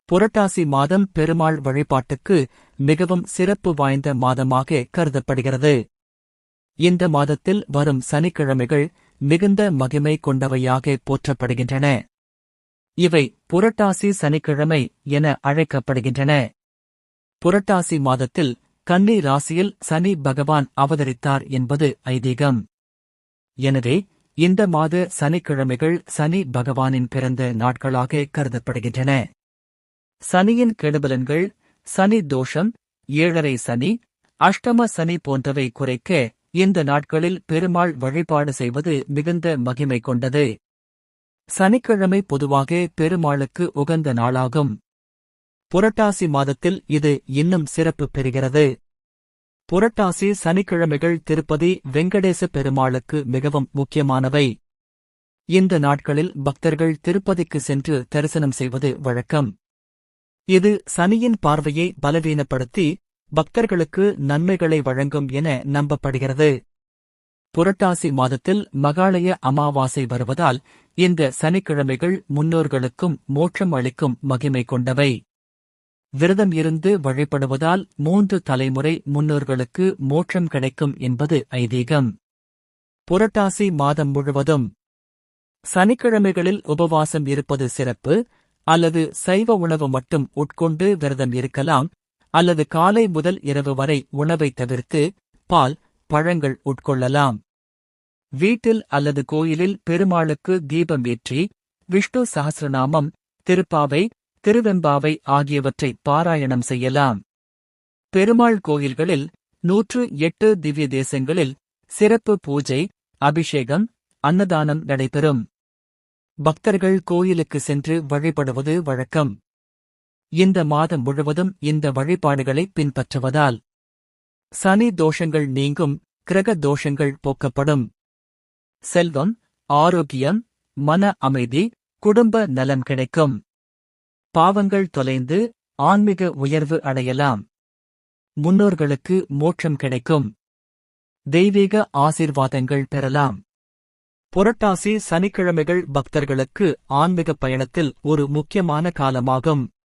புரட்டாசி மாதம் பெருமாள் வழிபாட்டுக்கு மிகவும் சிறப்பு வாய்ந்த மாதமாக கருதப்படுகிறது. இந்த மாதத்தில் வரும் சனிக்கிழமைகள் மிகுந்த மகிமை கொண்டவையாக போற்றப்படுகின்றன. இவை புரட்டாசி சனிக்கிழமை என அழைக்கப்படுகின்றன. புரட்டாசி மாதத்தில் கன்னி ராசியில் சனி பகவான் அவதரித்தார் என்பது ஐதீகம். எனவே இந்த மாத சனிக்கிழமைகள் சனி பகவானின் பிறந்த நாட்களாக கருதப்படுகின்றன. சனியின் கெடுபலன்கள் சனி தோஷம், ஏழரை சனி, அஷ்டம சனி போன்றவை குறைக்க இந்த நாட்களில் பெருமாள் வழிபாடு செய்வது மிகுந்த மகிமை கொண்டது. சனிக்கிழமை பொதுவாக பெருமாளுக்கு உகந்த நாளாகும். புரட்டாசி மாதத்தில் இது இன்னும் சிறப்பு பெறுகிறது. புரட்டாசி சனிக்கிழமைகள் திருப்பதி வெங்கடேச பெருமாளுக்கு மிகவும் முக்கியமானவை. இந்த நாட்களில் பக்தர்கள் திருப்பதிக்கு சென்று தரிசனம் செய்வது வழக்கம். இது சனியின் பார்வையை பலவீனப்படுத்தி பக்தர்களுக்கு நன்மைகளை வழங்கும் என நம்பப்படுகிறது. புரட்டாசி மாதத்தில் மகாளய அமாவாசை வருவதால் இந்த சனிக்கிழமைகள் முன்னோர்களுக்கும் மோட்சம் அளிக்கும் மகிமை கொண்டவை. விரதம் இருந்து வழிபடுவதால் 3 தலைமுறை முன்னோர்களுக்கு மோட்சம் கிடைக்கும் என்பது ஐதீகம். புரட்டாசி மாதம் முழுவதும் சனிக்கிழமைகளில் உபவாசம் இருப்பது சிறப்பு. அல்லது சைவ உணவு மட்டும் உட்கொண்டு விரதம் இருக்கலாம். அல்லது காலை முதல் இரவு வரை உணவை தவிர்த்து பால், பழங்கள் உட்கொள்ளலாம். வீட்டில் அல்லது கோயிலில் பெருமாளுக்கு தீபம் ஏற்றி விஷ்ணு சஹஸ்ரநாமம், திருப்பாவை, திருவெம்பாவை ஆகியவற்றை பாராயணம் செய்யலாம். பெருமாள் கோயில்களில் 108 திவ்ய தேசங்களில் சிறப்பு பூஜை, அபிஷேகம், அன்னதானம் நடைபெறும். பக்தர்கள் கோயிலுக்கு சென்று வழிபடுவது வழக்கம். இந்த மாதம் முழுவதும் இந்த வழிபாடுகளை பின்பற்றுவதால் சனி தோஷங்கள் நீங்கும், கிரக தோஷங்கள் போக்கப்படும். செல்வம், ஆரோக்கியம், மன அமைதி, குடும்ப நலம் கிடைக்கும். பாவங்கள் தொலைந்து ஆன்மீக உயர்வு அடையலாம். முன்னோர்களுக்கு மோட்சம் கிடைக்கும். தெய்வீக ஆசீர்வாதங்கள் பெறலாம். புரட்டாசி சனிக்கிழமைகள் பக்தர்களுக்கு ஆன்மீக பயணத்தில் ஒரு முக்கியமான காலமாகும்.